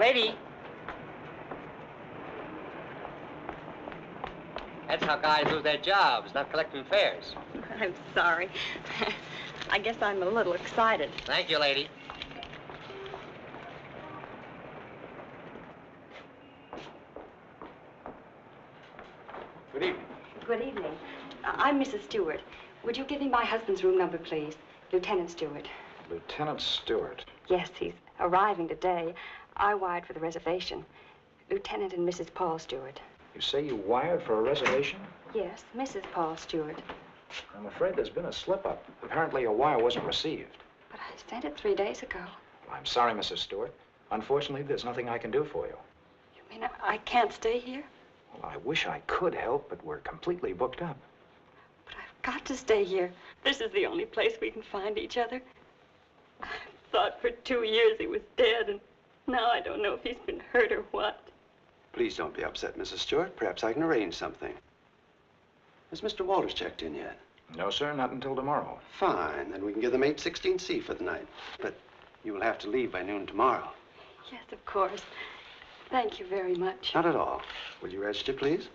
lady. That's how guys lose their jobs, not collecting fares. I'm sorry. I guess I'm a little excited. Thank you, lady. Good evening. Good evening. I'm Mrs. Stewart. Would you give me my husband's room number, please? Lieutenant Stewart. Lieutenant Stewart? Yes, he's arriving today. I wired for the reservation. Lieutenant and Mrs. Paul Stewart. You say you wired for a reservation? Yes, Mrs. Paul Stewart. I'm afraid there's been a slip-up. Apparently your wire wasn't received. But I sent it 3 days ago. Well, I'm sorry, Mrs. Stewart. Unfortunately, there's nothing I can do for you. You mean I can't stay here? Well, I wish I could help, but we're completely booked up. But I've got to stay here. This is the only place we can find each other. I thought for 2 years he was dead, and now I don't know if he's been hurt or what. Please don't be upset, Mrs. Stewart. Perhaps I can arrange something. Has Mr. Walters checked in yet? No, sir, not until tomorrow. Fine, then we can give them 816C for the night. But you will have to leave by noon tomorrow. Yes, of course. Thank you very much. Not at all. Will you register, please?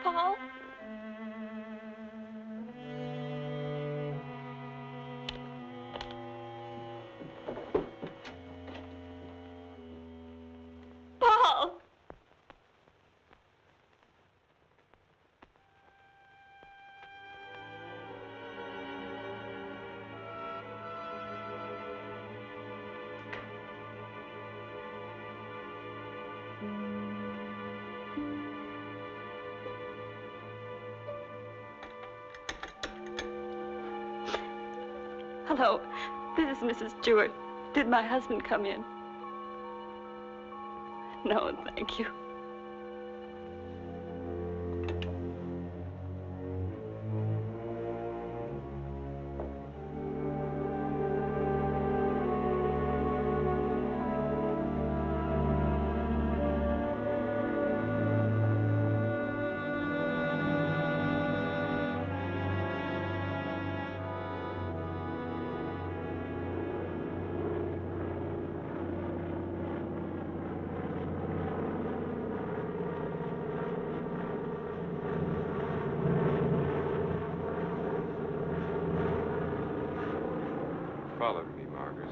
Paul? Paul! Hello, this is Mrs. Stewart. Did my husband come in? No, thank you. Followed me, Margaret.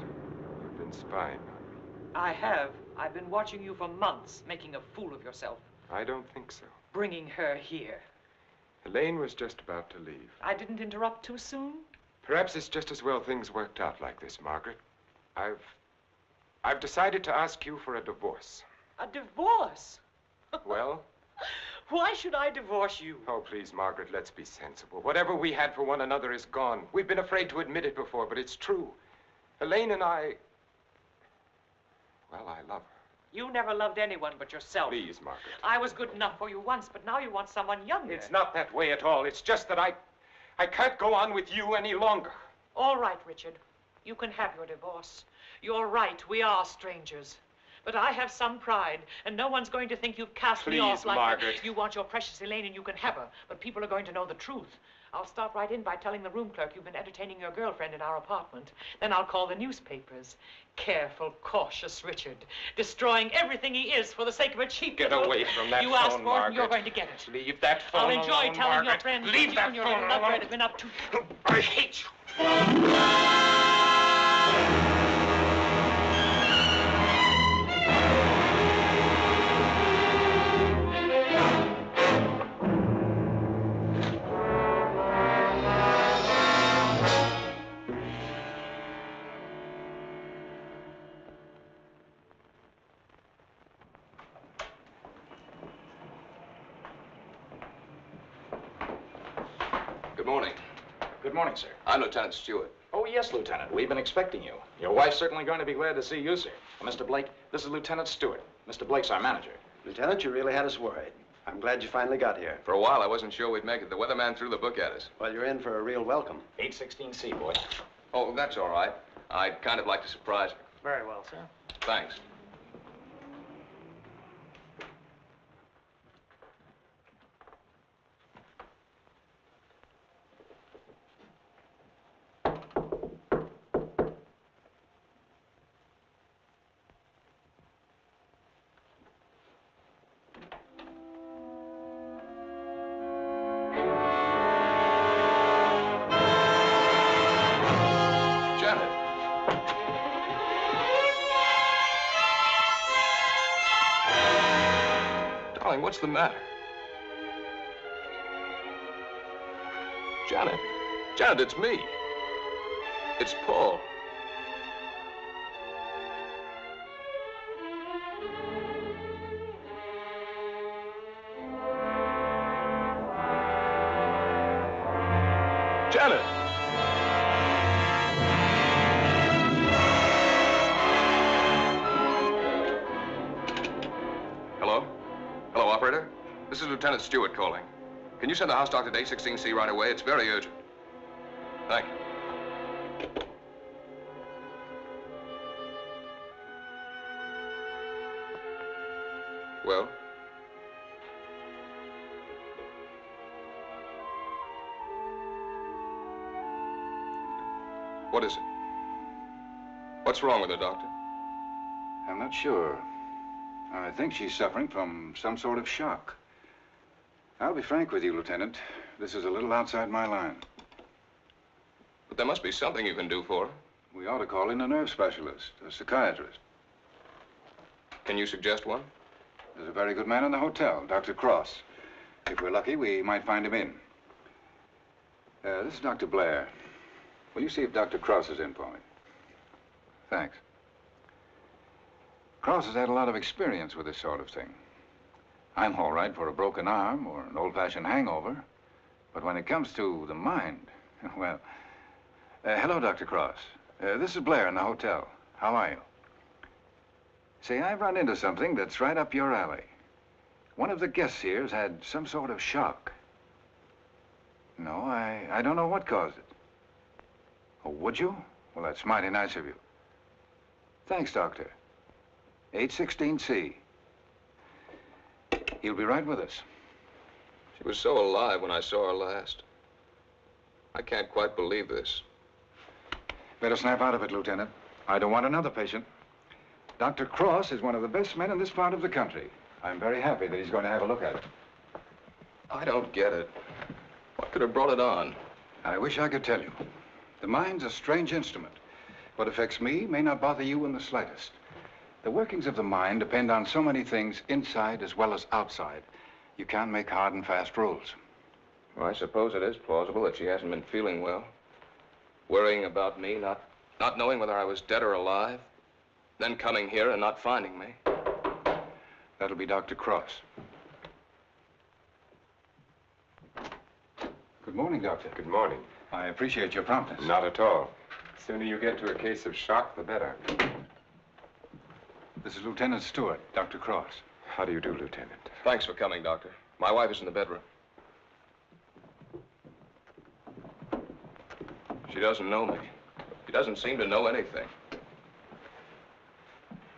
You've been spying on me. I have. I've been watching you for months, making a fool of yourself. I don't think so. Bringing her here. Elaine was just about to leave. I didn't interrupt too soon? Perhaps it's just as well things worked out like this, Margaret. I've decided to ask you for a divorce. A divorce? Well? Why should I divorce you? Oh, please, Margaret, let's be sensible. Whatever we had for one another is gone. We've been afraid to admit it before, but it's true. Elaine and I... Well, I love her. You never loved anyone but yourself. Please, Margaret. I was good enough for you once, but now you want someone younger. It's not that way at all. It's just that I can't go on with you any longer. All right, Richard. You can have your divorce. You're right, we are strangers. But I have some pride, and no one's going to think you've cast me off like Margaret. that. You want your precious Elaine, and you can have her. But people are going to know the truth. I'll start right in by telling the room clerk you've been entertaining your girlfriend in our apartment. Then I'll call the newspapers. Careful, cautious Richard. Destroying everything he is for the sake of a cheap Get little... away from that You phone, asked for it, Margaret. and you're going to get it. Leave that phone I'll alone, enjoy telling your Margaret. friends Leave that that you and your phone little lover alone. have been up to... I hate you. Good morning. Good morning, sir. I'm Lieutenant Stewart. Oh, yes, Lieutenant. We've been expecting you. Your wife's certainly going to be glad to see you, sir. Mr. Blake, this is Lieutenant Stewart. Mr. Blake's our manager. Lieutenant, you really had us worried. I'm glad you finally got here. For a while, I wasn't sure we'd make it. The weatherman threw the book at us. Well, you're in for a real welcome. 816C, boy. Oh, that's all right. I'd kind of like to surprise her. Very well, sir. Thanks. What's the matter? Janet. Janet, it's me. It's Paul. Janet! Hello? Hello, operator. This is Lieutenant Stewart calling. Can you send the house doctor to 816C right away? It's very urgent. Thank you. Well? What is it? What's wrong with her, Doctor? I'm not sure. I think she's suffering from some sort of shock. I'll be frank with you, Lieutenant. This is a little outside my line. But there must be something you can do for her. We ought to call in a nerve specialist, a psychiatrist. Can you suggest one? There's a very good man in the hotel, Dr. Cross. If we're lucky, we might find him in. This is Dr. Blair. Will you see if Dr. Cross is in for me? Thanks. Cross has had a lot of experience with this sort of thing. I'm all right for a broken arm or an old-fashioned hangover. But when it comes to the mind, well... hello, Dr. Cross. This is Blair in the hotel. How are you? Say, I've run into something that's right up your alley. One of the guests here's had some sort of shock. No, I don't know what caused it. Oh, would you? Well, that's mighty nice of you. Thanks, Doctor. 816C. He'll be right with us. She was so alive when I saw her last. I can't quite believe this. Better snap out of it, Lieutenant. I don't want another patient. Dr. Cross is one of the best men in this part of the country. I'm very happy that he's going to have a look at it. I don't get it. What could have brought it on? I wish I could tell you. The mind's a strange instrument. What affects me may not bother you in the slightest. The workings of the mind depend on so many things inside as well as outside. You can't make hard and fast rules. Well, I suppose it is plausible that she hasn't been feeling well. Worrying about me, not knowing whether I was dead or alive. Then coming here and not finding me. That'll be Dr. Cross. Good morning, Doctor. Good morning. I appreciate your promptness. Not at all. The sooner you get to a case of shock, the better. This is Lieutenant Stewart, Dr. Cross. How do you do, Lieutenant? Thanks for coming, Doctor. My wife is in the bedroom. She doesn't know me. She doesn't seem to know anything.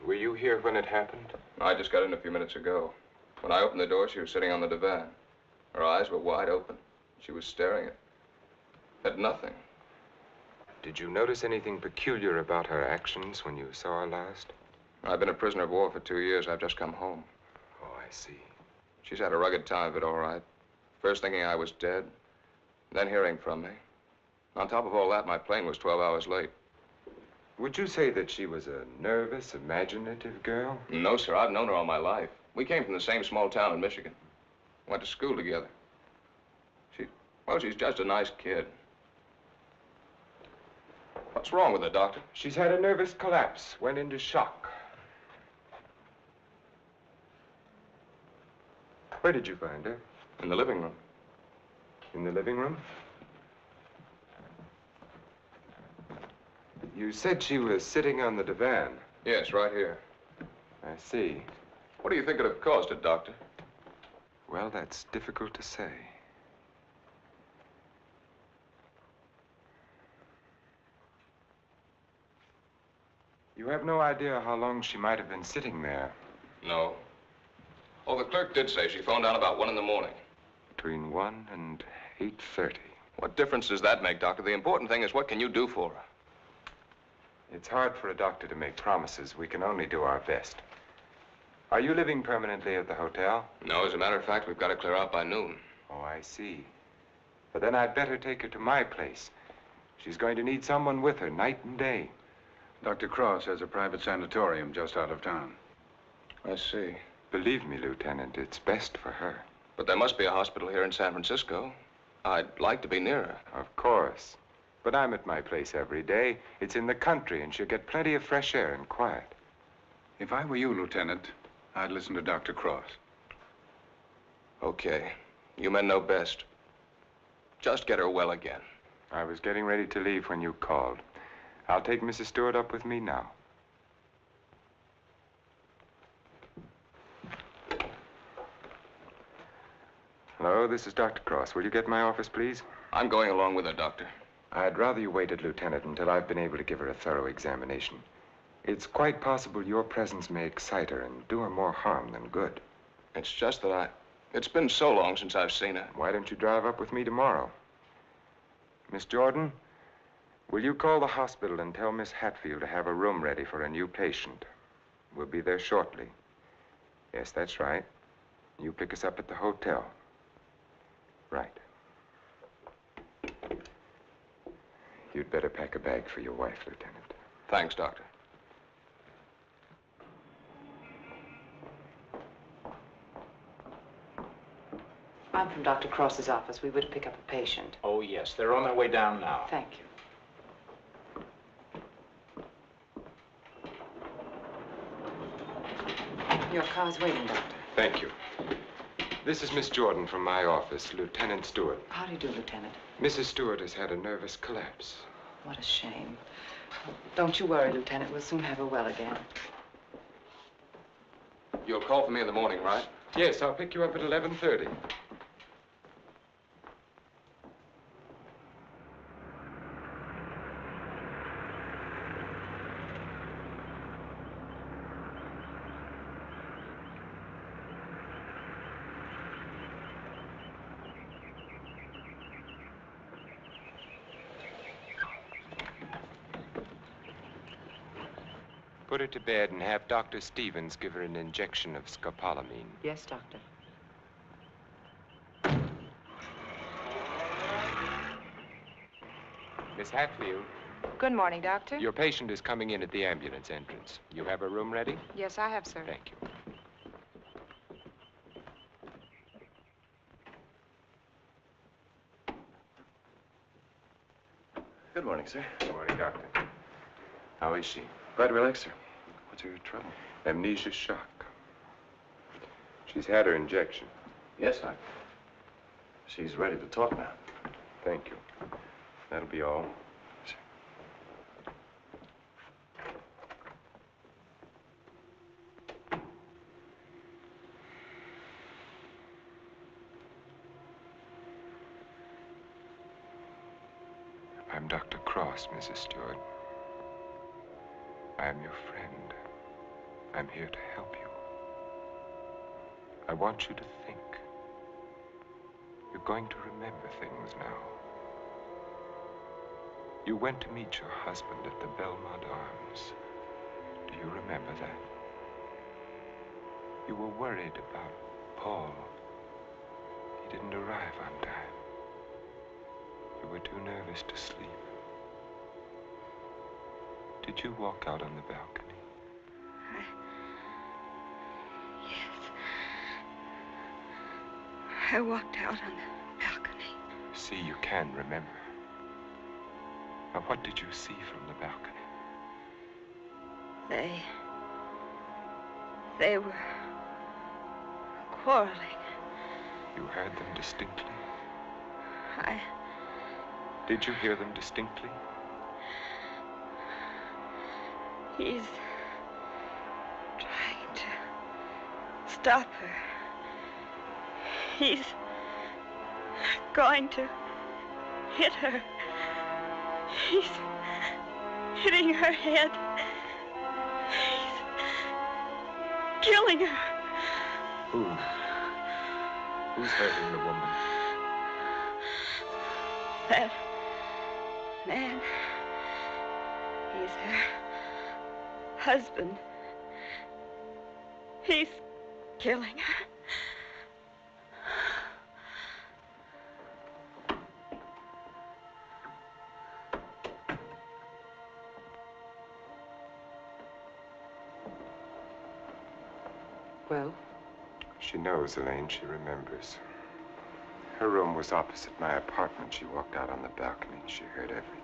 Were you here when it happened? I just got in a few minutes ago. When I opened the door, she was sitting on the divan. Her eyes were wide open. She was staring at nothing. Did you notice anything peculiar about her actions when you saw her last? I've been a prisoner of war for 2 years. I've just come home. Oh, I see. She's had a rugged time of it, all right. First thinking I was dead, then hearing from me. On top of all that, my plane was 12 hours late. Would you say that she was a nervous, imaginative girl? No, sir. I've known her all my life. We came from the same small town in Michigan. Went to school together. She's just a nice kid. What's wrong with her, Doctor? She's had a nervous collapse, went into shock. Where did you find her? In the living room. In the living room? You said she was sitting on the divan. Yes, right here. I see. What do you think could have caused it, Doctor? Well, that's difficult to say. You have no idea how long she might have been sitting there. No. Oh, the clerk did say she phoned down about 1 in the morning. Between 1 and 8:30. What difference does that make, Doctor? The important thing is, what can you do for her? It's hard for a doctor to make promises. We can only do our best. Are you living permanently at the hotel? No, as a matter of fact, we've got to clear out by noon. Oh, I see. But then I'd better take her to my place. She's going to need someone with her night and day. Dr. Cross has a private sanatorium just out of town. I see. Believe me, Lieutenant, it's best for her. But there must be a hospital here in San Francisco. I'd like to be near her. Of course. But I'm at my place every day. It's in the country, and she'll get plenty of fresh air and quiet. If I were you, Lieutenant, I'd listen to Dr. Cross. Okay. You men know best. Just get her well again. I was getting ready to leave when you called. I'll take Mrs. Stewart up with me now. Hello, this is Dr. Cross. Will you get my office, please? I'm going along with her, Doctor. I'd rather you waited, Lieutenant, until I've been able to give her a thorough examination. It's quite possible your presence may excite her and do her more harm than good. It's just that it's been so long since I've seen her. Why don't you drive up with me tomorrow? Miss Jordan, will you call the hospital and tell Miss Hatfield to have a room ready for a new patient? We'll be there shortly. Yes, that's right. You pick us up at the hotel. Right. You'd better pack a bag for your wife, Lieutenant. Thanks, Doctor. I'm from Dr. Cross's office. We were to pick up a patient. Oh, yes. They're on their way down now. Thank you. Your car's waiting, Doctor. Thank you. This is Miss Jordan from my office, Lieutenant Stewart. How do you do, Lieutenant? Mrs. Stewart has had a nervous collapse. What a shame. Don't you worry, Lieutenant. We'll soon have her well again. You'll call for me in the morning, right? Yes, I'll pick you up at 11:30. Put her to bed and have Dr. Stevens give her an injection of scopolamine. Yes, Doctor. Miss Hatfield, Good morning, Doctor. your patient is coming in at the ambulance entrance. You have a room ready? Yes, I have, sir. Thank you. Good morning, sir. Good morning, Doctor. How is she? Quite relaxed, sir. What's your trouble? Amnesia shock. She's had her injection. Yes, Doctor. She's ready to talk now. Thank you. That'll be all. I'm Dr. Cross, Mrs. Stewart. I am your friend. I'm here to help you. I want you to think. You're going to remember things now. You went to meet your husband at the Belmont Arms. Do you remember that? You were worried about Paul. He didn't arrive on time. You were too nervous to sleep. Did you walk out on the balcony? Yes. I walked out on the balcony. See, you can remember. Now, what did you see from the balcony? They were quarreling. You heard them distinctly? I... Did you hear them distinctly? He's trying to stop her. He's going to hit her. He's hitting her head. He's killing her. Who? Who's hurting the woman? That man. He's her husband. He's killing her. Well? She knows, Elaine. She remembers. Her room was opposite my apartment. She walked out on the balcony. She heard everything.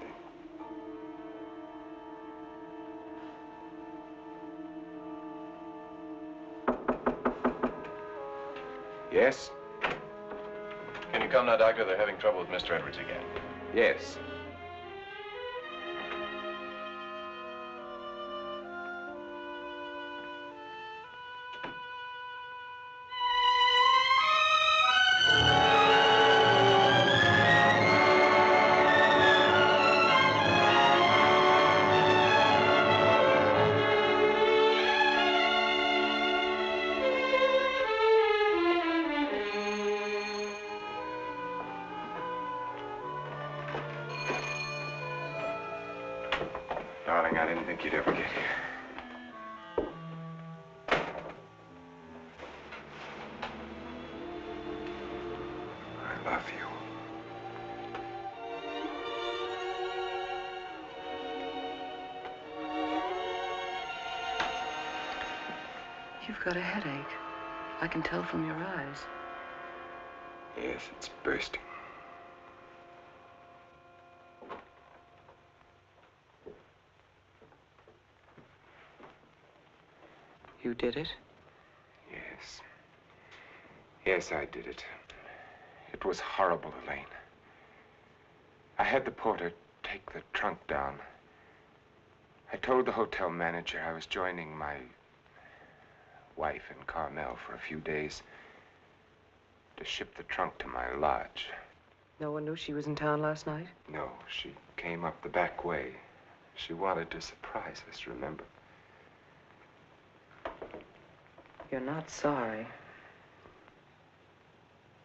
Yes? Can you come now, Doctor? They're having trouble with Mr. Edwards again. Yes. Darling, I didn't think you'd ever get here. I love you. You've got a headache. I can tell from your eyes. Yes, it's bursting. You did it? Yes. Yes, I did it. It was horrible, Elaine. I had the porter take the trunk down. I told the hotel manager I was joining my wife in Carmel for a few days to ship the trunk to my lodge. No one knew she was in town last night? No, she came up the back way. She wanted to surprise us, remember? You're not sorry.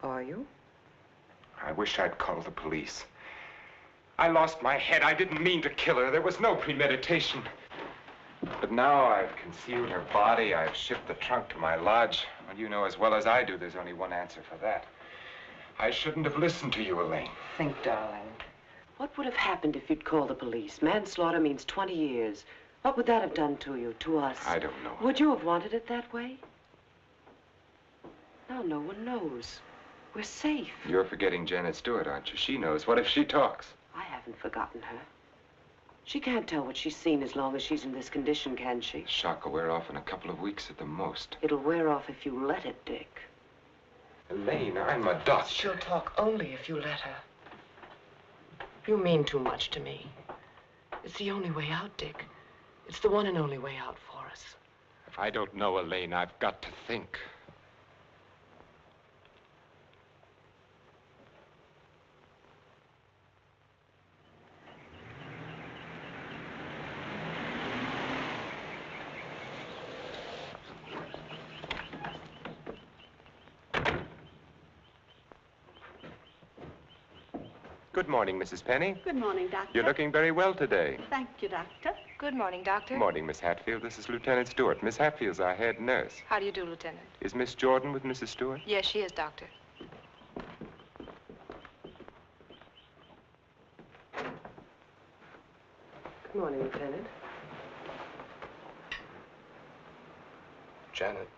Are you? I wish I'd called the police. I lost my head. I didn't mean to kill her. There was no premeditation. But now I've concealed her body. I've shipped the trunk to my lodge. Well, you know as well as I do, there's only one answer for that. I shouldn't have listened to you, Elaine. Think, darling. What would have happened if you'd called the police? Manslaughter means 20 years. What would that have done to you, to us? I don't know. Would you have wanted it that way? Now no one knows. We're safe. You're forgetting Janet Stewart, aren't you? She knows. What if she talks? I haven't forgotten her. She can't tell what she's seen as long as she's in this condition, can she? The shock will wear off in a couple of weeks at the most. It'll wear off if you let it, Dick. Elaine, I'm a doctor. She'll talk only if you let her. You mean too much to me. It's the only way out, Dick. It's the one and only way out for us. I don't know, Elaine. I've got to think. Good morning, Mrs. Penny. Good morning, Doctor. You're looking very well today. Thank you, Doctor. Good morning, Doctor. Good morning, Miss Hatfield. This is Lieutenant Stewart. Miss Hatfield's our head nurse. How do you do, Lieutenant? Is Miss Jordan with Mrs. Stewart? Yes, she is, Doctor. Good morning, Lieutenant. Janet.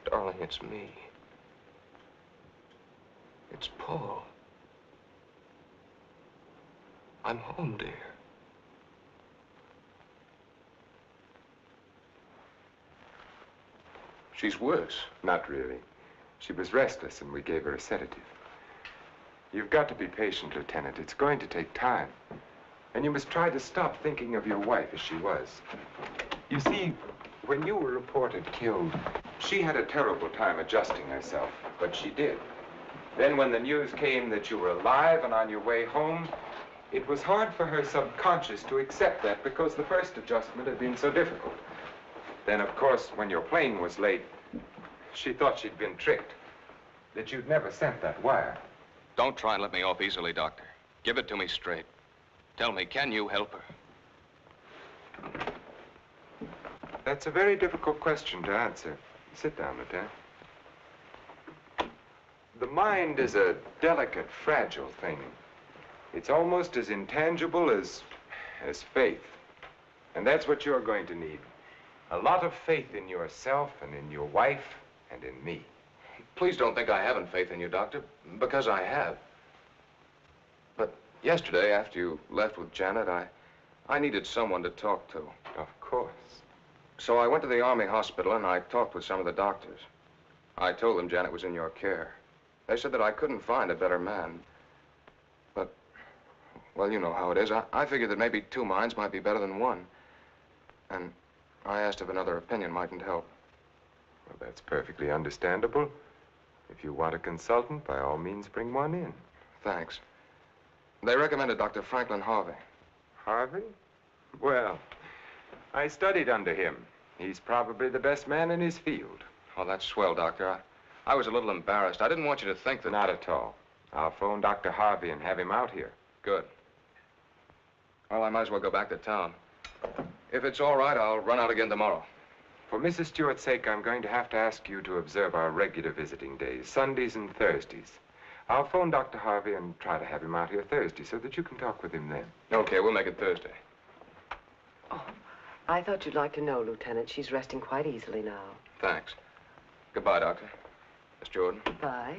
Darling, it's me. It's Paul. I'm home, dear. She's worse. Not really. She was restless, and we gave her a sedative. You've got to be patient, Lieutenant. It's going to take time. And you must try to stop thinking of your wife as she was. You see, when you were reported killed, she had a terrible time adjusting herself, but she did. Then when the news came that you were alive and on your way home, it was hard for her subconscious to accept that because the first adjustment had been so difficult. Then, of course, when your plane was late, she thought she'd been tricked, that you'd never sent that wire. Don't try and let me off easily, Doctor. Give it to me straight. Tell me, can you help her? That's a very difficult question to answer. Sit down, Lieutenant. The mind is a delicate, fragile thing. It's almost as intangible as faith. And that's what you're going to need. A lot of faith in yourself and in your wife and in me. Please don't think I haven't faith in you, Doctor, because I have. But yesterday, after you left with Janet, I needed someone to talk to. Of course. So I went to the Army hospital and I talked with some of the doctors. I told them Janet was in your care. They said that I couldn't find a better man. But, well, you know how it is. I figured that maybe two minds might be better than one. And I asked if another opinion mightn't help. Well, that's perfectly understandable. If you want a consultant, by all means, bring one in. Thanks. They recommended Dr. Franklin Harvey. Harvey? Well, I studied under him. He's probably the best man in his field. Oh, that's swell, Doctor. I was a little embarrassed. I didn't want you to think that... Not at all. I'll phone Dr. Harvey and have him out here. Good. Well, I might as well go back to town. If it's all right, I'll run out again tomorrow. For Mrs. Stewart's sake, I'm going to have to ask you to observe our regular visiting days, Sundays and Thursdays. I'll phone Dr. Harvey and try to have him out here Thursday so that you can talk with him then. Okay, we'll make it Thursday. Oh, I thought you'd like to know, Lieutenant. She's resting quite easily now. Thanks. Goodbye, Doctor. Miss Jordan. Bye.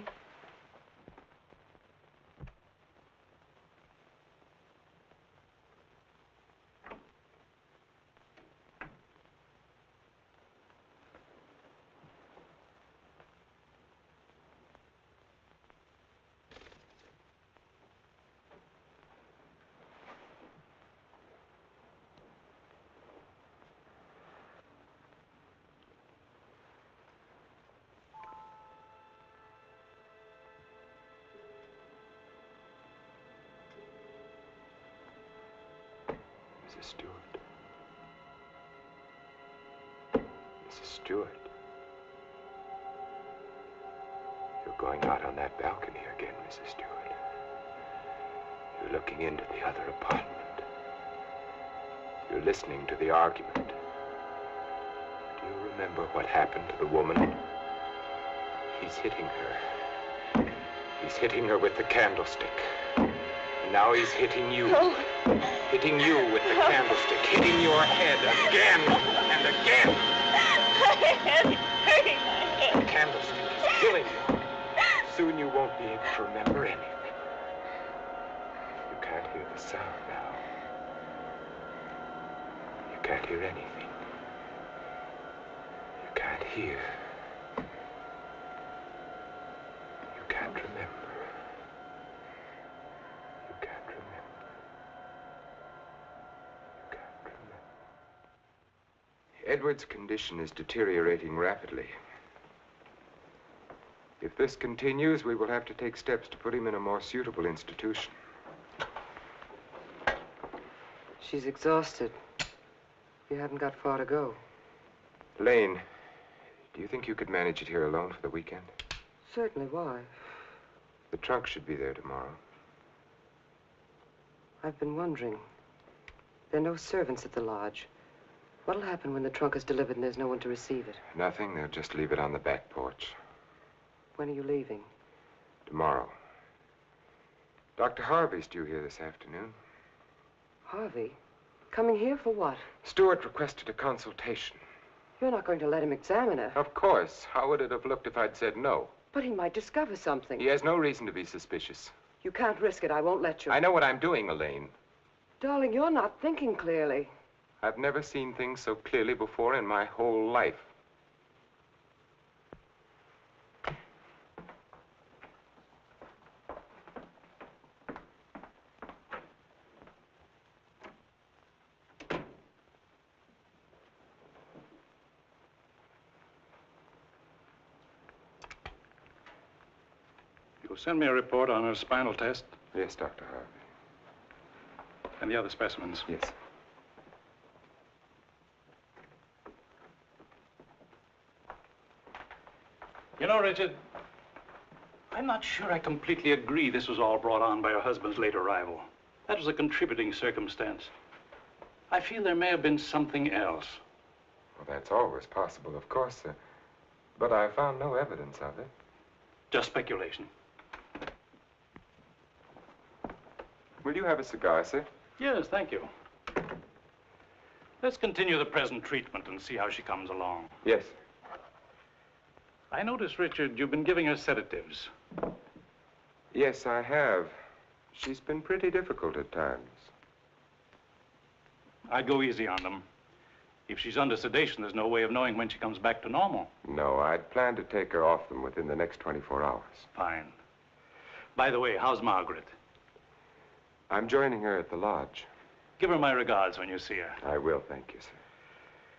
Mrs. Stewart. Mrs. Stewart. You're going out on that balcony again, Mrs. Stewart. You're looking into the other apartment. You're listening to the argument. Do you remember what happened to the woman? He's hitting her. He's hitting her with the candlestick. Now he's hitting you. No. Hitting you with the candlestick. Hitting your head again and again. My head is hurting my head. The candlestick is killing you. Soon you won't be able to remember anything. You can't hear the sound now. You can't hear anything. You can't hear. You can't remember. Edward's condition is deteriorating rapidly. If this continues, we will have to take steps to put him in a more suitable institution. She's exhausted. You haven't got far to go. Lane, do you think you could manage it here alone for the weekend? Certainly. Why? The trunk should be there tomorrow. I've been wondering. There are no servants at the lodge. What'll happen when the trunk is delivered and there's no one to receive it? Nothing. They'll just leave it on the back porch. When are you leaving? Tomorrow. Dr. Harvey's due here this afternoon. Harvey? Coming here for what? Stewart requested a consultation. You're not going to let him examine her. Of course. How would it have looked if I'd said no? But he might discover something. He has no reason to be suspicious. You can't risk it. I won't let you. I know what I'm doing, Elaine. Darling, you're not thinking clearly. I've never seen things so clearly before in my whole life. You'll send me a report on her spinal test Yes, Dr. Harvey. and the other specimens. Yes. You know, Richard, I'm not sure I completely agree this was all brought on by her husband's late arrival. That was a contributing circumstance. I feel there may have been something else. Well, that's always possible, of course, but I found no evidence of it. Just speculation. Will you have a cigar, sir? Yes, thank you. Let's continue the present treatment and see how she comes along. Yes. I notice, Richard, you've been giving her sedatives. Yes, I have. She's been pretty difficult at times. I'd go easy on them. If she's under sedation, there's no way of knowing when she comes back to normal. No, I'd planned to take her off them within the next 24 hours. Fine. By the way, how's Margaret? I'm joining her at the lodge. Give her my regards when you see her. I will, thank you, sir.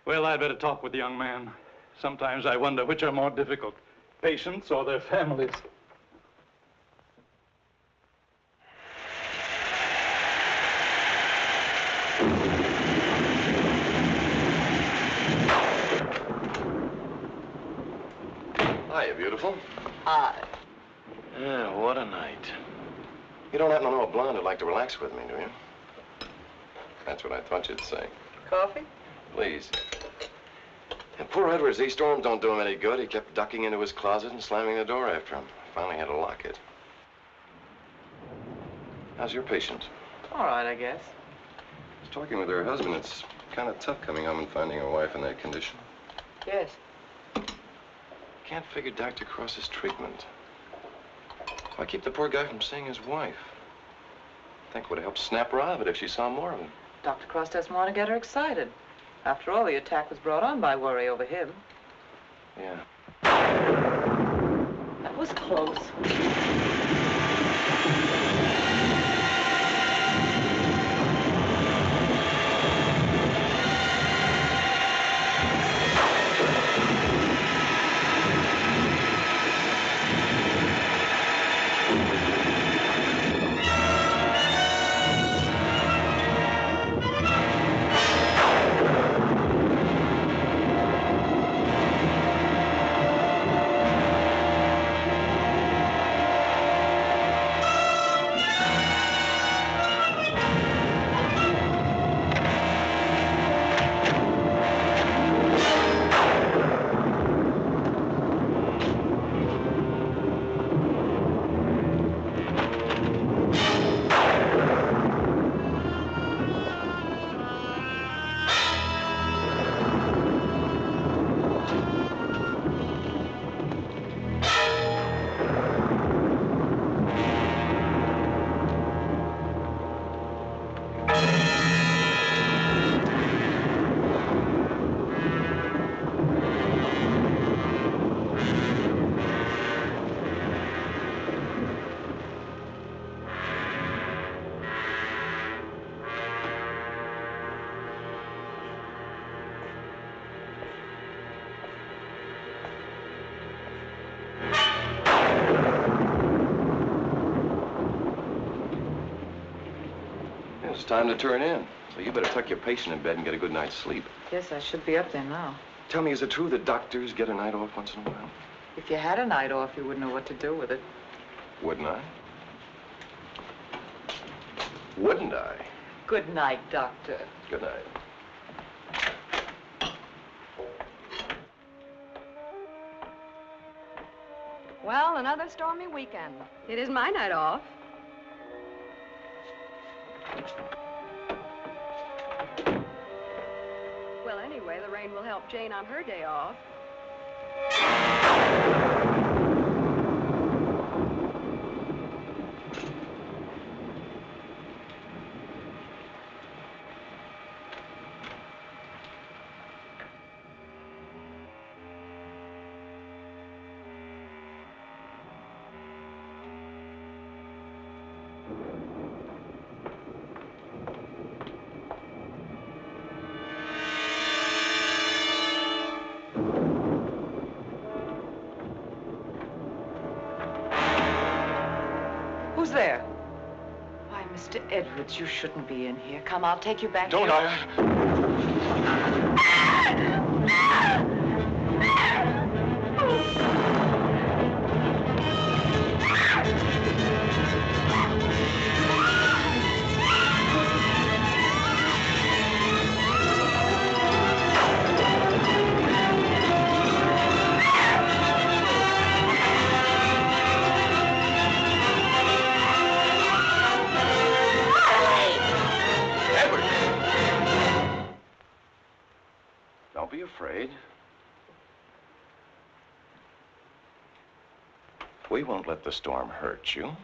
Well, I'd better talk with the young man. Sometimes I wonder which are more difficult, patients or their families. Hiya, beautiful. Hi. Yeah, what a night. You don't happen to know a blonde who'd like to relax with me, do you? That's what I thought you'd say. Coffee? Please. And poor Edward's storms don't do him any good. He kept ducking into his closet and slamming the door after him. Finally had to lock it. How's your patient? All right, I guess. I was talking with her husband. It's kind of tough coming home and finding a wife in that condition. Yes. Can't figure Dr. Cross's treatment. Why keep the poor guy from seeing his wife? I think it would have helped snap her out of it if she saw more of him. Dr. Cross doesn't want to get her excited. After all, the attack was brought on by worry over him. Yeah. That was close. It's time to turn in. So you better tuck your patient in bed and get a good night's sleep. Yes, I should be up there now. Tell me, is it true that doctors get a night off once in a while? If you had a night off, you wouldn't know what to do with it. Wouldn't I? Wouldn't I? Good night, Doctor. Good night. Well, another stormy weekend. It is my night off. Well, anyway, the rain will help Jane on her day off. Who's there? Why, Mr. Edwards, you shouldn't be in here. Come, I'll take you back Don't to your... Don't be afraid. We won't let the storm hurt you.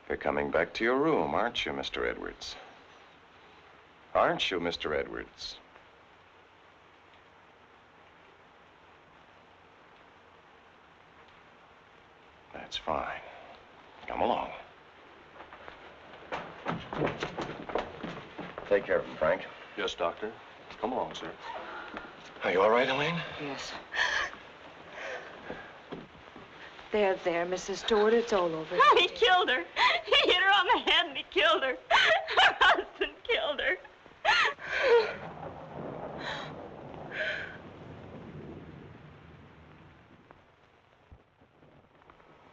You're coming back to your room, aren't you, Mr. Edwards? Aren't you, Mr. Edwards? That's fine. Come along. Take care of him, Frank. Yes, Doctor. Come along, sir. Are you all right, Elaine? Yes. There, Mrs. Stewart, it's all over. Oh, he killed her. He hit her on the head and he killed her. Her husband killed her.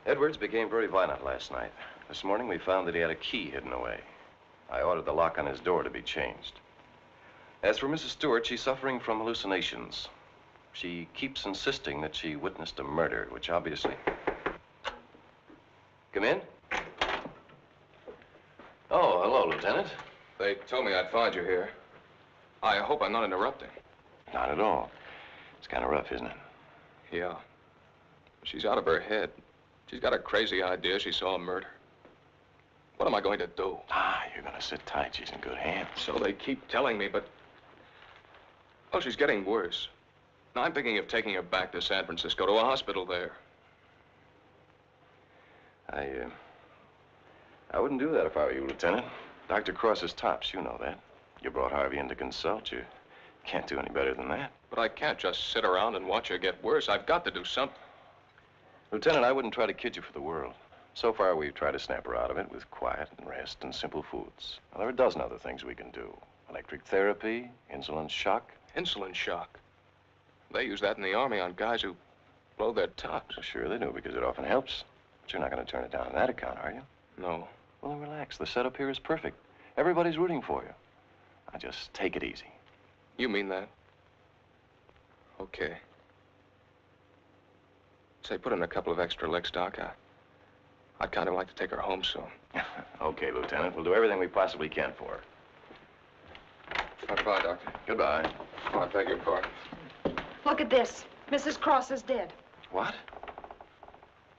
Edwards became very violent last night. This morning we found that he had a key hidden away. I ordered the lock on his door to be changed. As for Mrs. Stewart, she's suffering from hallucinations. She keeps insisting that she witnessed a murder, which obviously... Come in. Oh, hello, Lieutenant. They told me I'd find you here. I hope I'm not interrupting. Not at all. It's kind of rough, isn't it? Yeah. She's out of her head. She's got a crazy idea she saw a murder. What am I going to do? Ah, you're going to sit tight. She's in good hands. So they keep telling me, but... Oh, she's getting worse. Now, I'm thinking of taking her back to San Francisco, to a hospital there. I wouldn't do that if I were you, Lieutenant. Dr. Cross is tops, you know that. You brought Harvey in to consult. You can't do any better than that. But I can't just sit around and watch her get worse. I've got to do something. Lieutenant, I wouldn't try to kid you for the world. So far, we've tried to snap her out of it with quiet and rest and simple foods. Well, there are a dozen other things we can do. Electric therapy, insulin shock. Insulin shock. They use that in the Army on guys who blow their tops. Well, sure they do, because it often helps. But you're not going to turn it down on that account, are you? No. Well, then relax. The setup here is perfect. Everybody's rooting for you. Now, just take it easy. You mean that? Okay. Say, put in a couple of extra licks, Doc. I'd kind of like to take her home soon. Okay, Lieutenant. We'll do everything we possibly can for her. Goodbye, Doctor. Goodbye. Oh, I beg your pardon. Look at this. Mrs. Cross is dead. What?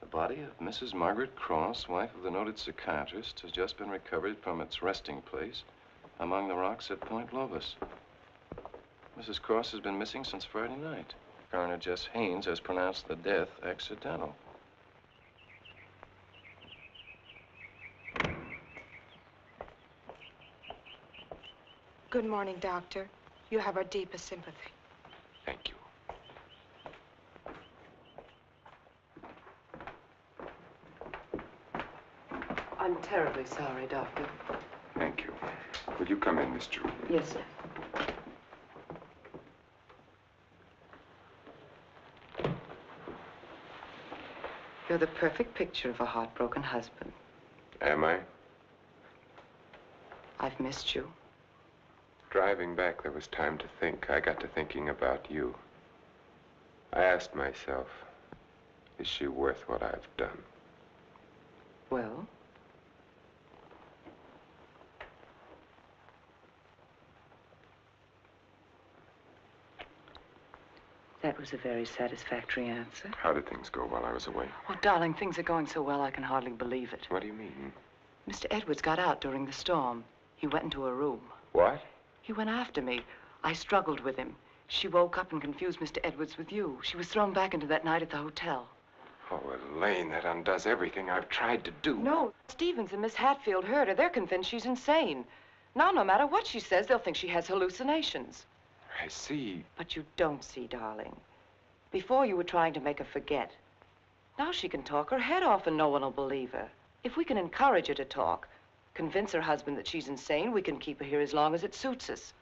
The body of Mrs. Margaret Cross, wife of the noted psychiatrist, has just been recovered from its resting place among the rocks at Point Lobos. Mrs. Cross has been missing since Friday night. Coroner Jess Haynes has pronounced the death accidental. Good morning, Doctor. You have our deepest sympathy. Thank you. I'm terribly sorry, Doctor. Thank you. Will you come in, Miss Jordan? Yes, sir. You're the perfect picture of a heartbroken husband. Am I? I've missed you. Driving back, there was time to think. I got to thinking about you. I asked myself, is she worth what I've done? Well? That was a very satisfactory answer. How did things go while I was away? Oh, darling, things are going so well I can hardly believe it. What do you mean? Mr. Edwards got out during the storm. He went into a room. What? He went after me. I struggled with him. She woke up and confused Mr. Edwards with you. She was thrown back into that night at the hotel. Oh, Elaine, that undoes everything I've tried to do. No, Stevens and Miss Hatfield heard her. They're convinced she's insane. Now, no matter what she says, they'll think she has hallucinations. I see. But you don't see, darling. Before you were trying to make her forget. Now she can talk her head off and no one will believe her. If we can encourage her to talk, convince her husband that she's insane, we can keep her here as long as it suits us.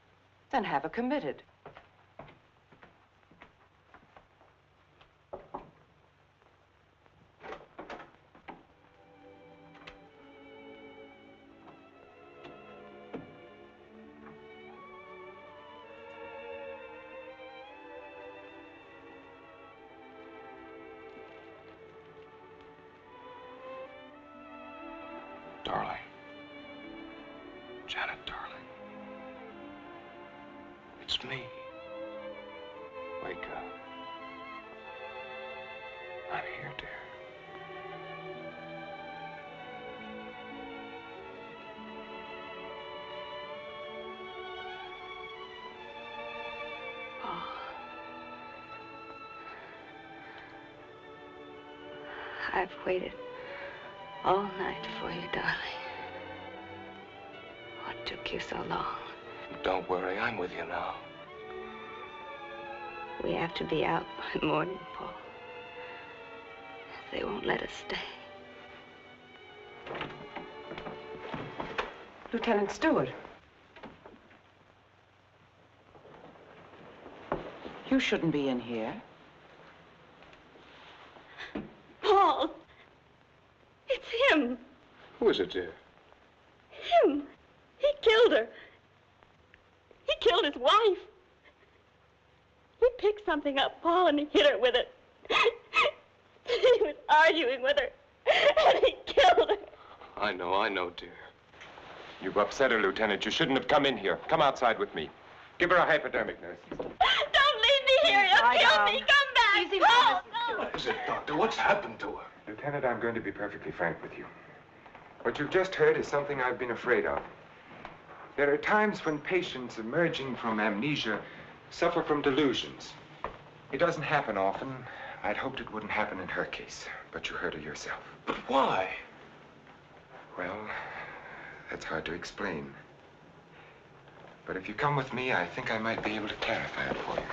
Then have her committed. Darling. Janet, darling. It's me. Wake up. I'm here, dear. Oh. I've waited all night for you, darling. What took you so long? Don't worry, I'm with you now. We have to be out by morning, Paul. They won't let us stay. Lieutenant Stewart. You shouldn't be in here. Paul! It's him! Who is it, dear? Him! He killed her. He killed his wife. He picked something up, Paul, and he hit her with it. He was arguing with her, and he killed her. I know, dear. You've upset her, Lieutenant. You shouldn't have come in here. Come outside with me. Give her a hypodermic, nurse. Don't leave me here. You'll kill me. Come back. Easy, Paul, Mrs. no. What is it, Doctor? What's happened to her? Lieutenant, I'm going to be perfectly frank with you. What you've just heard is something I've been afraid of. There are times when patients emerging from amnesia suffer from delusions. It doesn't happen often. I'd hoped it wouldn't happen in her case, but you heard her yourself. But why? Well, that's hard to explain. But if you come with me, I think I might be able to clarify it for you.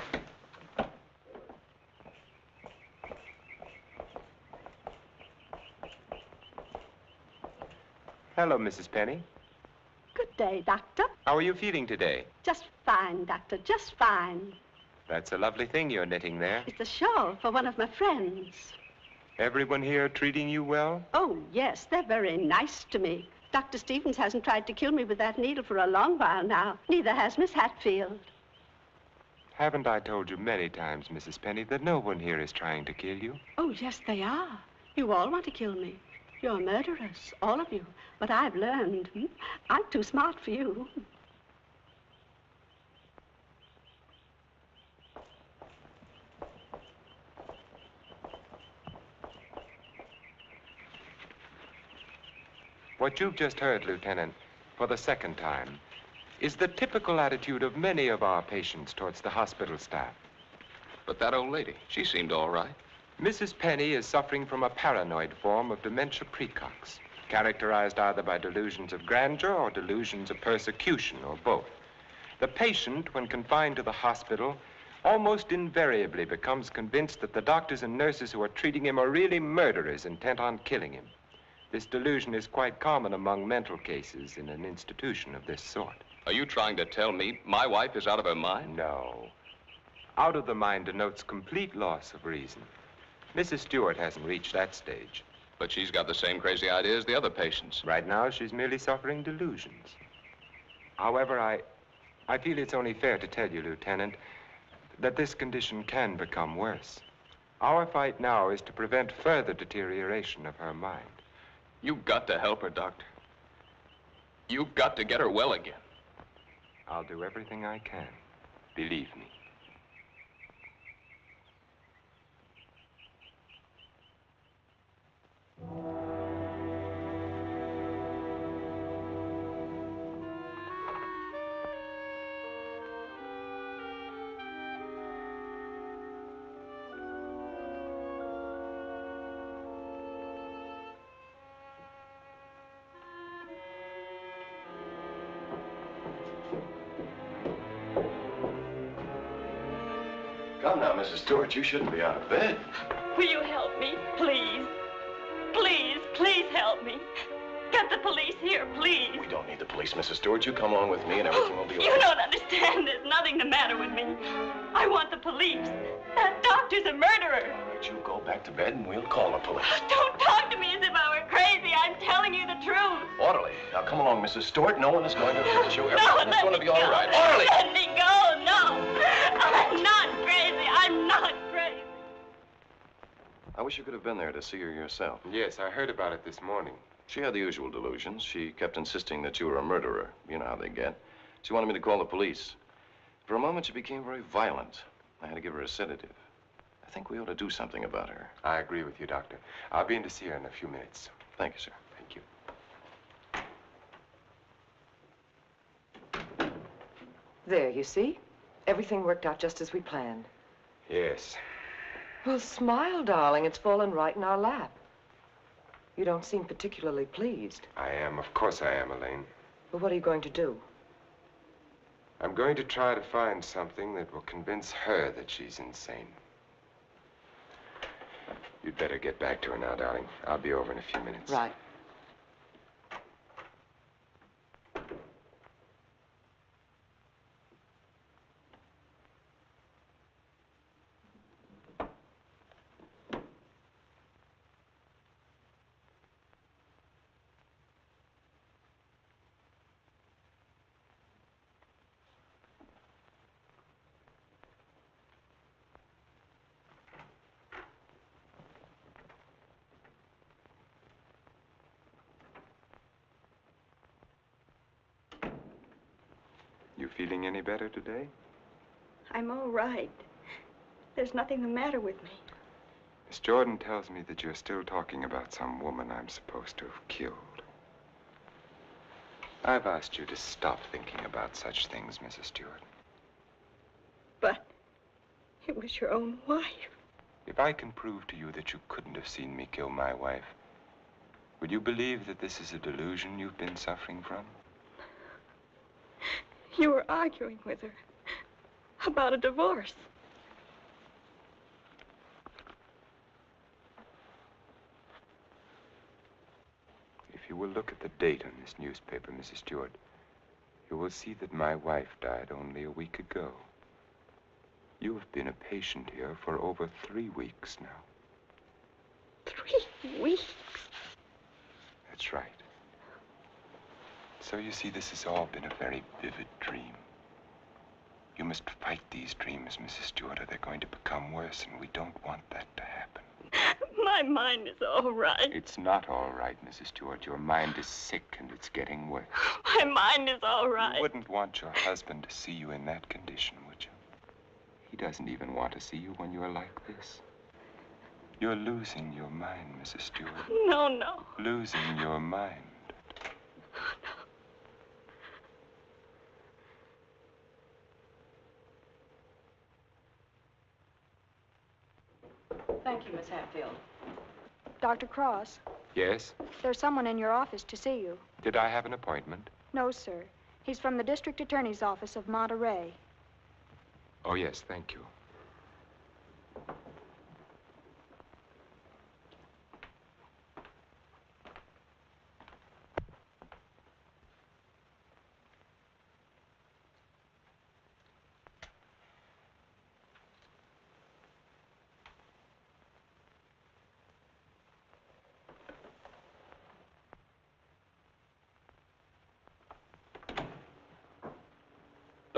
Hello, Mrs. Penny. Good day, Doctor. How are you feeling today? Just fine, Doctor, just fine. That's a lovely thing you're knitting there. It's a shawl for one of my friends. Everyone here treating you well? Oh, yes, they're very nice to me. Dr. Stevens hasn't tried to kill me with that needle for a long while now. Neither has Miss Hatfield. Haven't I told you many times, Mrs. Penny, that no one here is trying to kill you? Oh, yes, they are. You all want to kill me. You're murderers, all of you. But I've learned. I'm too smart for you. What you've just heard, Lieutenant, for the second time, is the typical attitude of many of our patients towards the hospital staff. But that old lady, she seemed all right. Mrs. Penny is suffering from a paranoid form of dementia precox, characterized either by delusions of grandeur or delusions of persecution, or both. The patient, when confined to the hospital, almost invariably becomes convinced that the doctors and nurses who are treating him are really murderers intent on killing him. This delusion is quite common among mental cases in an institution of this sort. Are you trying to tell me my wife is out of her mind? No. Out of the mind denotes complete loss of reason. Mrs. Stewart hasn't reached that stage. But she's got the same crazy ideas the other patients. Right now, she's merely suffering delusions. However, I feel it's only fair to tell you, Lieutenant, that this condition can become worse. Our fight now is to prevent further deterioration of her mind. You've got to help her, Doctor. You've got to get her well again. I'll do everything I can. Believe me. Come now, Mrs. Stewart, you shouldn't be out of bed. Will you help me, please? Please, please help me. Get the police here, please. We don't need the police, Mrs. Stewart. You come along with me and everything will be all right. You don't understand. There's nothing the matter with me. I want the police. That doctor's a murderer. But you go back to bed and we'll call the police. Don't talk to me as if I were crazy. I'm telling you the truth. Orderly. Now come along, Mrs. Stewart. No one is going to hurt you. No, Everything's going to be all right. Orderly! Let me go. No. I'm not crazy. I'm not crazy. I wish you could have been there to see her yourself. Yes, I heard about it this morning. She had the usual delusions. She kept insisting that you were a murderer. You know how they get. She wanted me to call the police. For a moment, she became very violent. I had to give her a sedative. I think we ought to do something about her. I agree with you, Doctor. I'll be in to see her in a few minutes. Thank you, sir. Thank you. There, you see? Everything worked out just as we planned. Yes. Well, smile, darling. It's fallen right in our lap. You don't seem particularly pleased. I am. Of course I am, Elaine. But what are you going to do? I'm going to try to find something that will convince her that she's insane. You'd better get back to her now, darling. I'll be over in a few minutes. Right. You feeling any better today? I'm all right. There's nothing the matter with me. Miss Jordan tells me that you're still talking about some woman I'm supposed to have killed. I've asked you to stop thinking about such things, Mrs. Stewart. But it was your own wife. If I can prove to you that you couldn't have seen me kill my wife, would you believe that this is a delusion you've been suffering from? You were arguing with her about a divorce. If you will look at the date on this newspaper, Mrs. Stewart, you will see that my wife died only a week ago. You have been a patient here for over 3 weeks now. 3 weeks? That's right. So you see, this has all been a very vivid dream. You must fight these dreams, Mrs. Stewart, or they're going to become worse, and we don't want that to happen. My mind is all right. It's not all right, Mrs. Stewart. Your mind is sick, and it's getting worse. My mind is all right. You wouldn't want your husband to see you in that condition, would you? He doesn't even want to see you when you're like this. You're losing your mind, Mrs. Stewart. No, no. Losing your mind. Thank you, Miss Hatfield. Dr. Cross, Yes? there's someone in your office to see you. Did I have an appointment? No, sir. He's from the District Attorney's Office of Monterey. Oh, yes, thank you.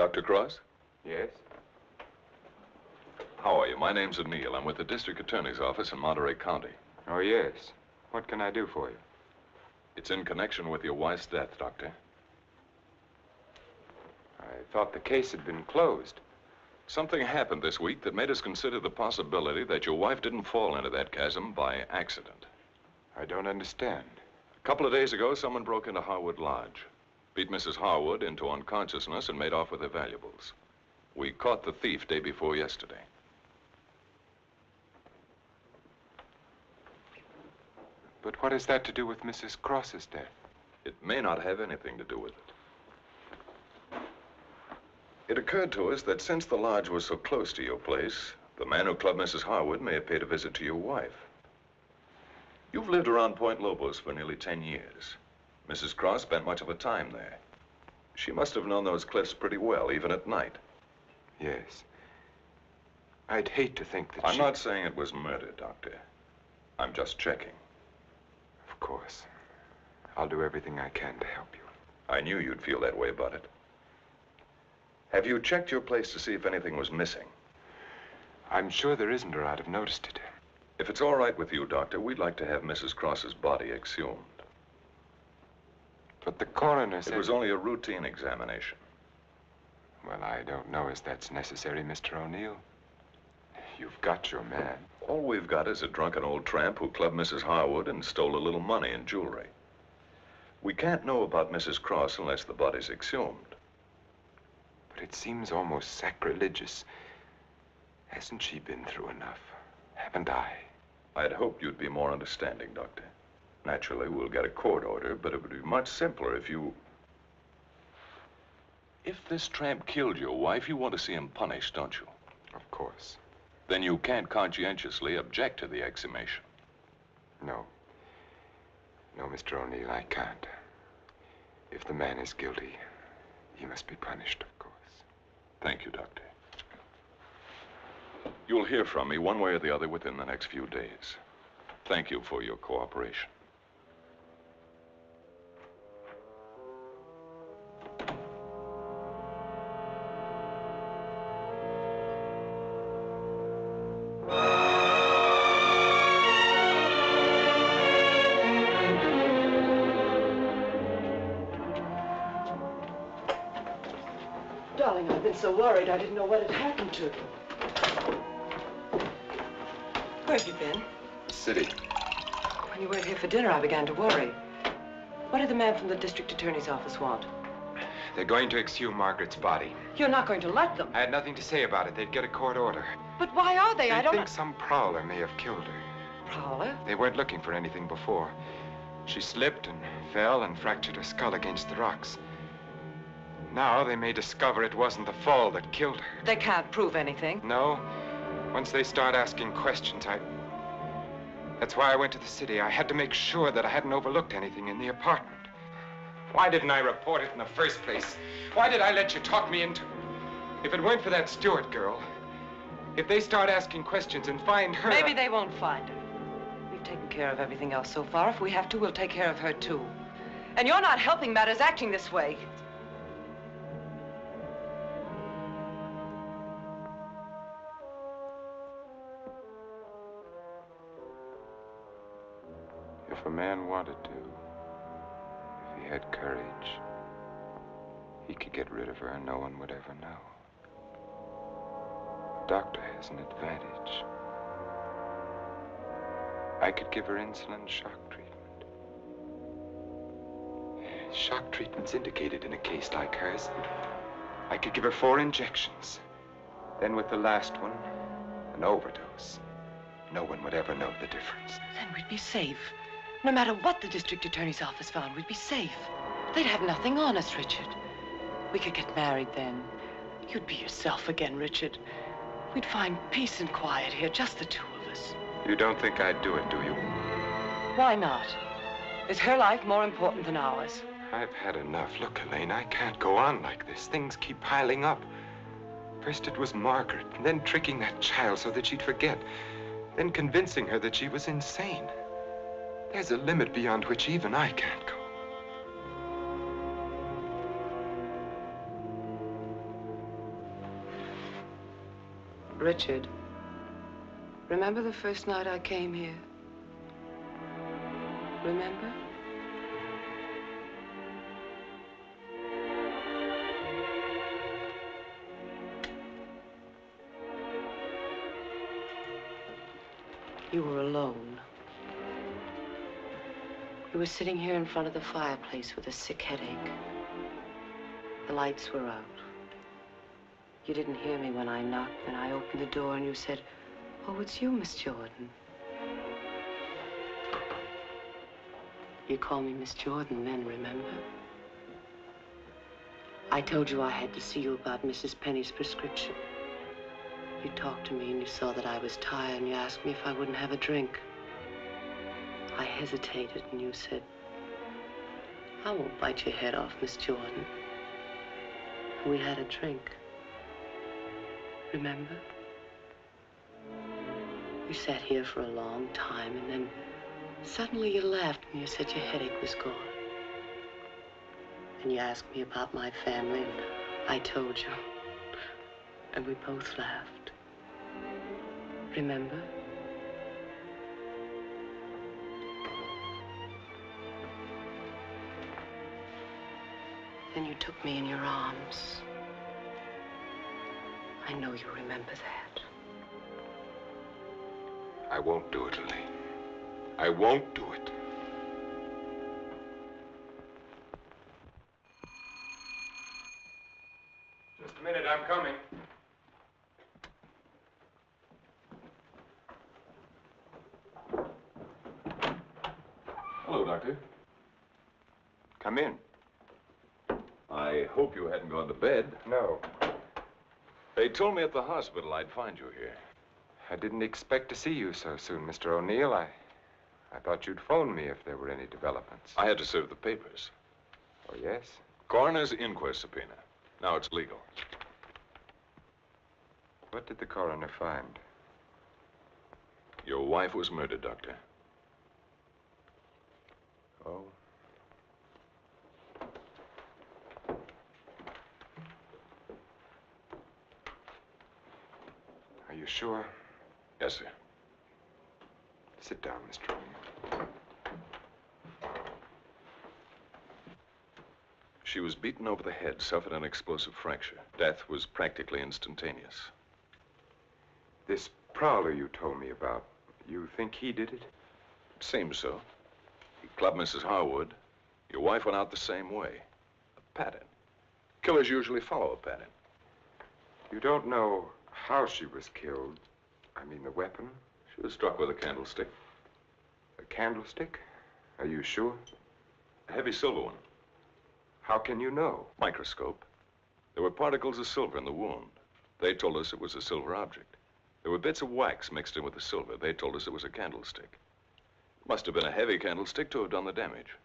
Dr. Cross? Yes? How are you? My name's O'Neill. I'm with the district attorney's office in Monterey County. Oh, yes. What can I do for you? It's in connection with your wife's death, Doctor. I thought the case had been closed. Something happened this week that made us consider the possibility that your wife didn't fall into that chasm by accident. I don't understand. A couple of days ago, someone broke into Harwood Lodge, beat Mrs. Harwood into unconsciousness, and made off with her valuables. We caught the thief day before yesterday. But what has that to do with Mrs. Cross's death? It may not have anything to do with it. It occurred to us that since the lodge was so close to your place, the man who clubbed Mrs. Harwood may have paid a visit to your wife. You've lived around Point Lobos for nearly 10 years. Mrs. Cross spent much of her time there. She must have known those cliffs pretty well, even at night. Yes. I'd hate to think that I'm not saying it was murder, Doctor. I'm just checking. Of course. I'll do everything I can to help you. I knew you'd feel that way about it. Have you checked your place to see if anything was missing? I'm sure there isn't, or I'd have noticed it. If it's all right with you, Doctor, we'd like to have Mrs. Cross's body exhumed. But the coroner said... It was only a routine examination. Well, I don't know as that's necessary, Mr. O'Neill. You've got your man. All we've got is a drunken old tramp who clubbed Mrs. Harwood and stole a little money and jewelry. We can't know about Mrs. Cross unless the body's exhumed. But it seems almost sacrilegious. Hasn't she been through enough? Haven't I? I'd hope you'd be more understanding, Doctor. Naturally, we'll get a court order, but it would be much simpler if you... If this tramp killed your wife, you want to see him punished, don't you? Of course. Then you can't conscientiously object to the exhumation. No. No, Mr. O'Neill, I can't. If the man is guilty, he must be punished, of course. Thank you, Doctor. You'll hear from me one way or the other within the next few days. Thank you for your cooperation. Darling, I've been so worried I didn't know what had happened to you. Where have you been? City. When you weren't here for dinner, I began to worry. What did the man from the district attorney's office want? They're going to exhume Margaret's body. You're not going to let them. I had nothing to say about it. They'd get a court order. But why are they? I don't think some prowler may have killed her. Prowler? They weren't looking for anything before. She slipped and fell and fractured her skull against the rocks. Now they may discover it wasn't the fall that killed her. They can't prove anything. No. Once they start asking questions, That's why I went to the city. I had to make sure that I hadn't overlooked anything in the apartment. Why didn't I report it in the first place? Why did I let you talk me into... If it weren't for that Stewart girl, if they start asking questions and find her... Maybe they won't find her. We've taken care of everything else so far. If we have to, we'll take care of her, too. And you're not helping matters acting this way. If a man wanted to, if he had courage, he could get rid of her and no one would ever know. The doctor has an advantage. I could give her insulin shock treatment. Shock treatment's indicated in a case like hers. I could give her 4 injections. Then with the last one, an overdose. No one would ever know the difference. Then we'd be safe. No matter what the district attorney's office found, we'd be safe. They'd have nothing on us, Richard. We could get married then. You'd be yourself again, Richard. We'd find peace and quiet here, just the 2 of us. You don't think I'd do it, do you? Why not? Is her life more important than ours? I've had enough. Look, Elaine, I can't go on like this. Things keep piling up. First it was Margaret, and then tricking that child so that she'd forget. Then convincing her that she was insane. There's a limit beyond which even I can't go. Richard, remember the first night I came here? Remember? You were alone. You were sitting here in front of the fireplace with a sick headache. The lights were out. You didn't hear me when I knocked, and I opened the door and you said, "Oh, it's you, Miss Jordan." You called me Miss Jordan then, remember? I told you I had to see you about Mrs. Penny's prescription. You talked to me and you saw that I was tired and you asked me if I wouldn't have a drink. I hesitated and you said, "I won't bite your head off, Miss Jordan." And we had a drink. Remember? You sat here for a long time and then suddenly you laughed and you said your headache was gone. And you asked me about my family and I told you. And we both laughed. Remember? Then you took me in your arms. I know you remember that. I won't do it, Lily. I won't do it. Just a minute, I'm coming. Hello, Doctor. Come in. I hope you hadn't gone to bed. No. They told me at the hospital I'd find you here. I didn't expect to see you so soon, Mr. O'Neill. I thought you'd phone me if there were any developments. I had to serve the papers. Oh, yes? Coroner's inquest subpoena. Now it's legal. What did the coroner find? Your wife was murdered, Doctor. Oh. Are you sure? Yes, sir. Sit down, Mr. O'Neill. She was beaten over the head, suffered an explosive fracture. Death was practically instantaneous. This prowler you told me about, you think he did it? Seems so. He clubbed Mrs. Harwood. Your wife went out the same way. A pattern. Killers usually follow a pattern. You don't know how she was killed? I mean, the weapon? She was struck with a candlestick. A candlestick? Are you sure? A heavy silver one. How can you know? Microscope. There were particles of silver in the wound. They told us it was a silver object. There were bits of wax mixed in with the silver. They told us it was a candlestick. It must have been a heavy candlestick to have done the damage.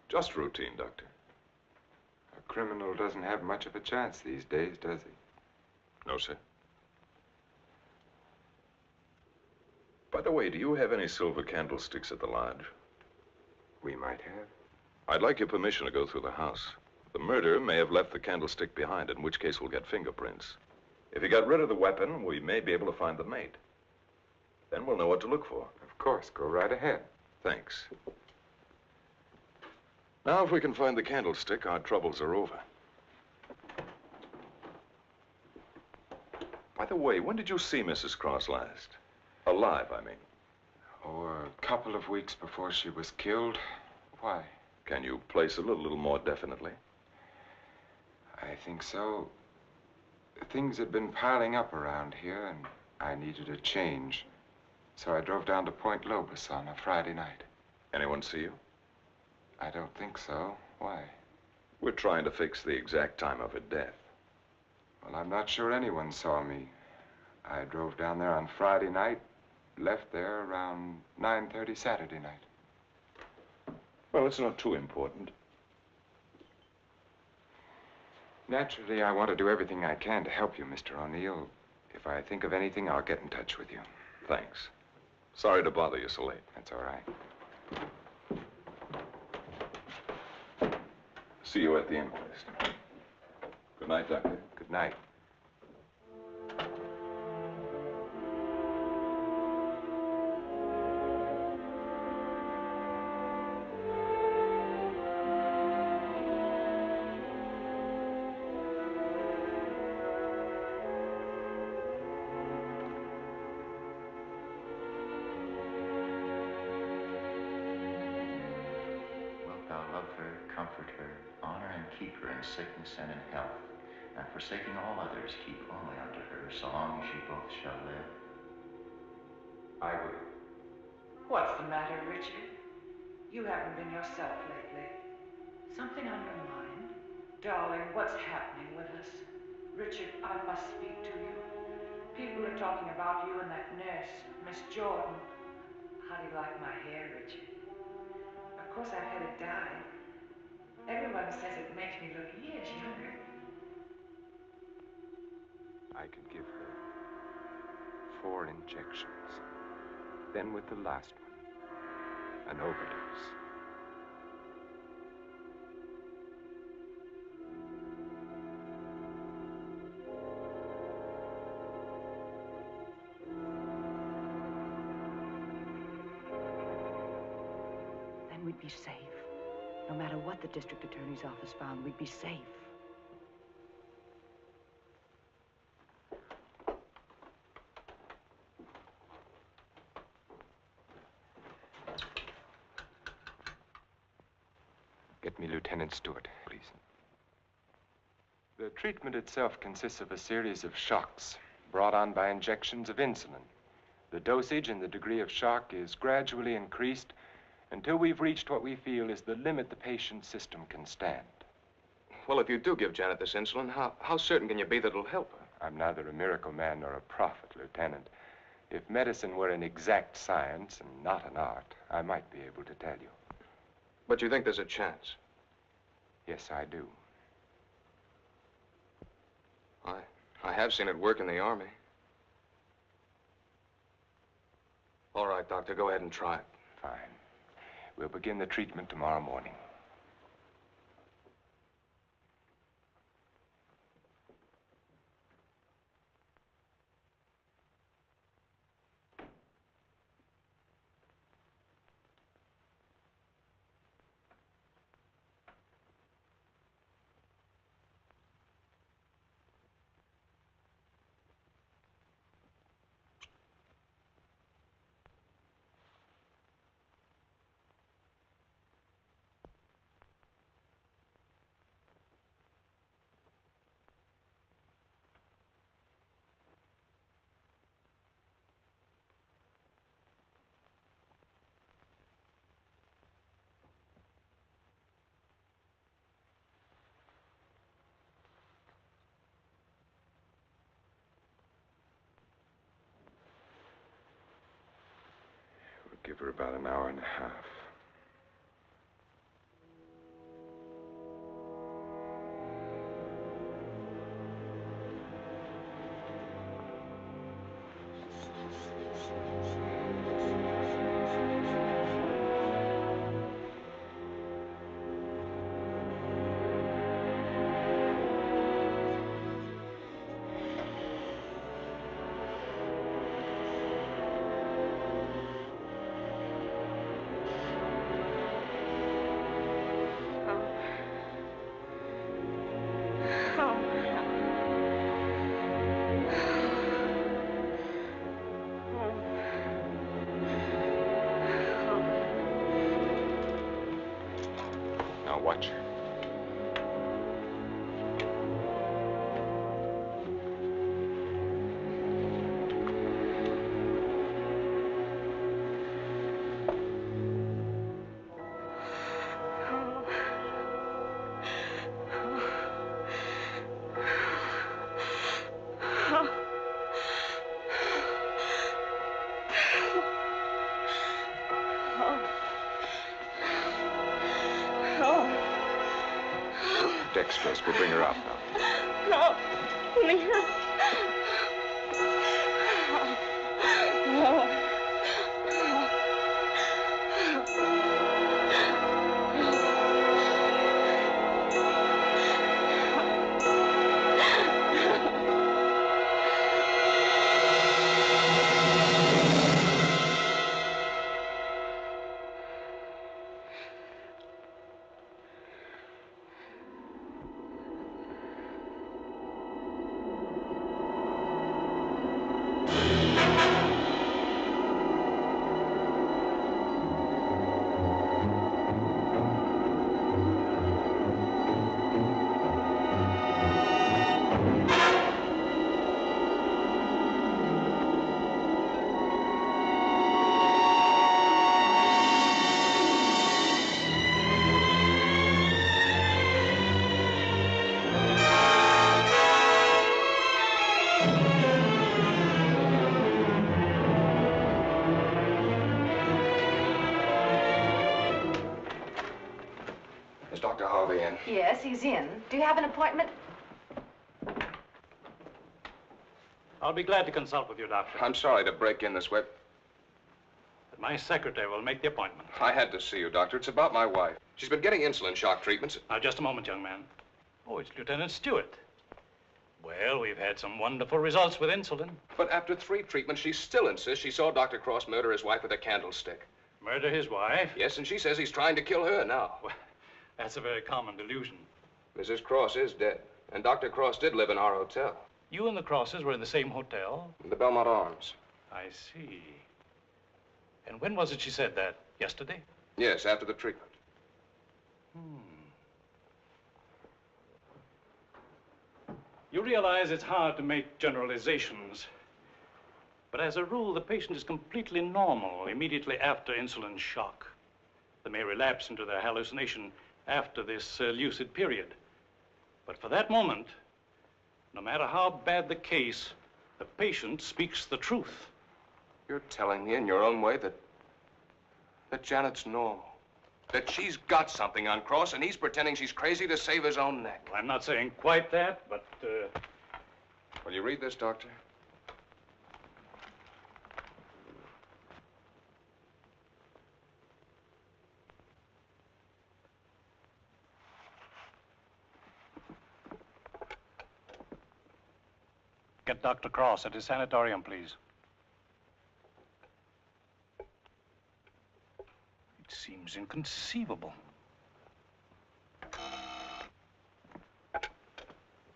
Just routine, Doctor. A criminal doesn't have much of a chance these days, does he? No, sir. By the way, do you have any silver candlesticks at the lodge? We might have. I'd like your permission to go through the house. The murderer may have left the candlestick behind, in which case we'll get fingerprints. If he got rid of the weapon, we may be able to find the mate. Then we'll know what to look for. Of course, go right ahead. Thanks. Now, if we can find the candlestick, our troubles are over. By the way, when did you see Mrs. Cross last? Alive, I mean. Oh, a couple of weeks before she was killed. Why? Can you place it a little more definitely? I think so. Things had been piling up around here, and I needed a change. So I drove down to Point Lobos on a Friday night. Anyone see you? I don't think so. Why? We're trying to fix the exact time of her death. Well, I'm not sure anyone saw me. I drove down there on Friday night, left there around 9:30 Saturday night. Well, it's not too important. Naturally, I want to do everything I can to help you, Mr. O'Neill. If I think of anything, I'll get in touch with you. Thanks. Sorry to bother you so late. That's all right. See you at the inquest. Good night, Doctor. Good night. Comfort her, honor and keep her in sickness and in health, and forsaking all others, keep only unto her so long as ye both shall live. I will. What's the matter, Richard? You haven't been yourself lately. Something on your mind? Darling, what's happening with us? Richard, I must speak to you. People are talking about you and that nurse, Miss Jordan. How do you like my hair, Richard? Of course, I've had it dyed. Everyone says it makes me look years younger. I could give her 4 injections. Then with the last one, an overdose. Then we'd be safe. No matter what the district attorney's office found, we'd be safe. Get me Lieutenant Stewart, please. The treatment itself consists of a series of shocks brought on by injections of insulin. The dosage and the degree of shock is gradually increased until we've reached what we feel is the limit the patient's system can stand. Well, if you do give Janet this insulin, how certain can you be that it'll help her? I'm neither a miracle man nor a prophet, Lieutenant. If medicine were an exact science and not an art, I might be able to tell you. But you think there's a chance? Yes, I do. I have seen it work in the Army. All right, Doctor, go ahead and try it. Fine. We'll begin the treatment tomorrow morning. Give her about an hour and a half. Watch her. Dextrose will bring her out now. No, Lynn. Yes, he's in. Do you have an appointment? I'll be glad to consult with you, Doctor. I'm sorry to break in this way. But my secretary will make the appointment. I had to see you, Doctor. It's about my wife. She's been getting insulin shock treatments. Now, just a moment, young man. Oh, it's Lieutenant Stewart. Well, we've had some wonderful results with insulin. But after 3 treatments, she still insists she saw Dr. Cross murder his wife with a candlestick. Murder his wife? Yes, and she says he's trying to kill her now. Well, that's a very common delusion. Mrs. Cross is dead, and Dr. Cross did live in our hotel. You and the Crosses were in the same hotel? The Belmont Arms. I see. And when was it she said that? Yesterday? Yes, after the treatment. You realize it's hard to make generalizations. But as a rule, the patient is completely normal immediately after insulin shock. They may relapse into their hallucination after this lucid period. But for that moment, no matter how bad the case, the patient speaks the truth. You're telling me in your own way that Janet's normal. That she's got something on Cross, and he's pretending she's crazy to save his own neck. I'm not saying quite that, but, Will you read this, Doctor? Get Dr. Cross at his sanatorium, please. It seems inconceivable.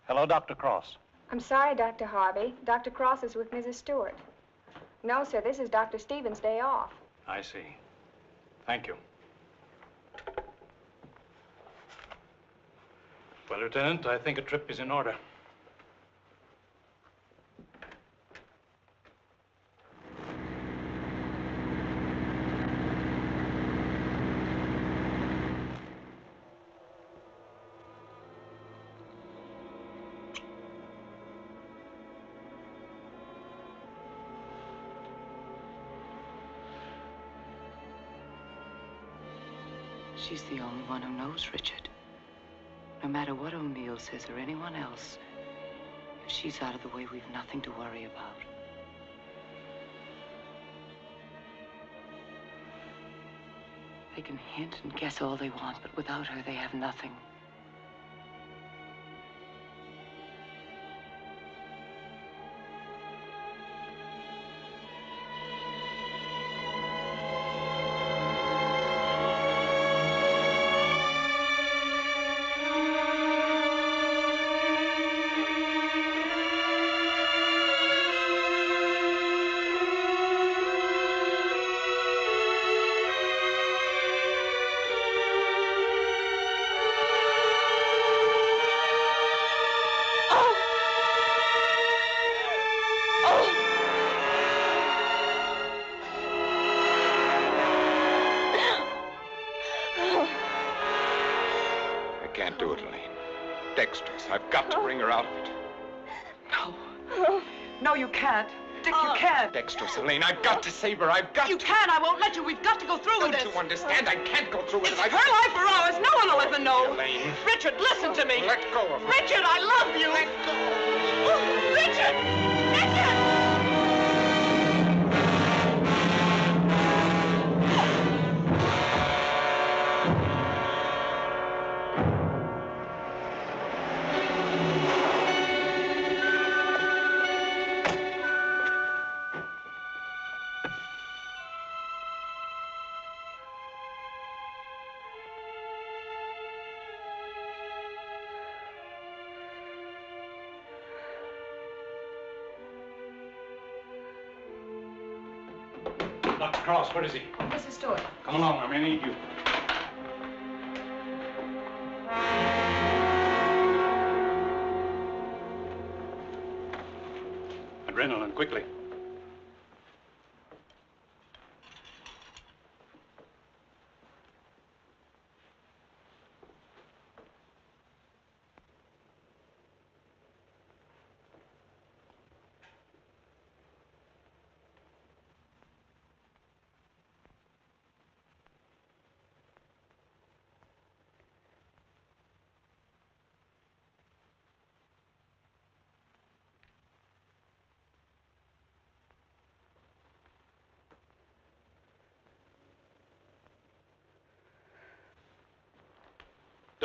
Hello, Dr. Cross. I'm sorry, Dr. Harvey. Dr. Cross is with Mrs. Stewart. No, sir, this is Dr. Stevens' day off. I see. Thank you. Well, Lieutenant, I think a trip is in order. She's the only one who knows Richard. No matter what O'Neill says or anyone else, if she's out of the way, we've nothing to worry about. They can hint and guess all they want, but without her, they have nothing. I've got to bring her out of it. No. No, you can't. Dick, you can't. Dexterous, Elaine, I've got to save her. I've got You can't. I won't let you. We've got to go through with this. Don't you understand? I can't go through with it. Her life or ours. No one will ever know. Elaine. Richard, listen to me. Let go of her. Richard, I love you. Let go. Richard! Richard! Dr. Cross, where is he? Mrs. Stewart. Come along, I may need you. Adrenaline, quickly.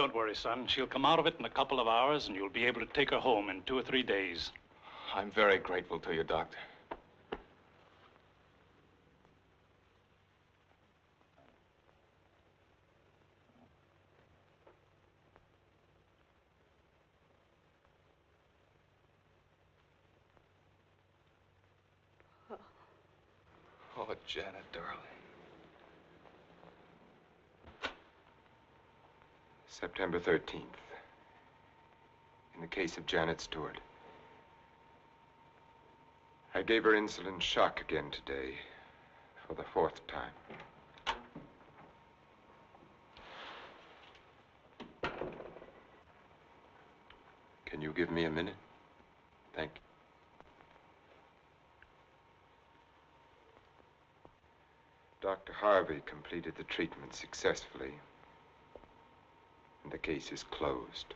Don't worry, son. She'll come out of it in a couple of hours, and you'll be able to take her home in 2 or 3 days. I'm very grateful to you, Doctor. Oh, Janet, darling. September 13th. In the case of Janet Stewart. I gave her insulin shock again today, for the 4th time. Can you give me a minute? Thank you. Dr. Harvey completed the treatment successfully, and the case is closed.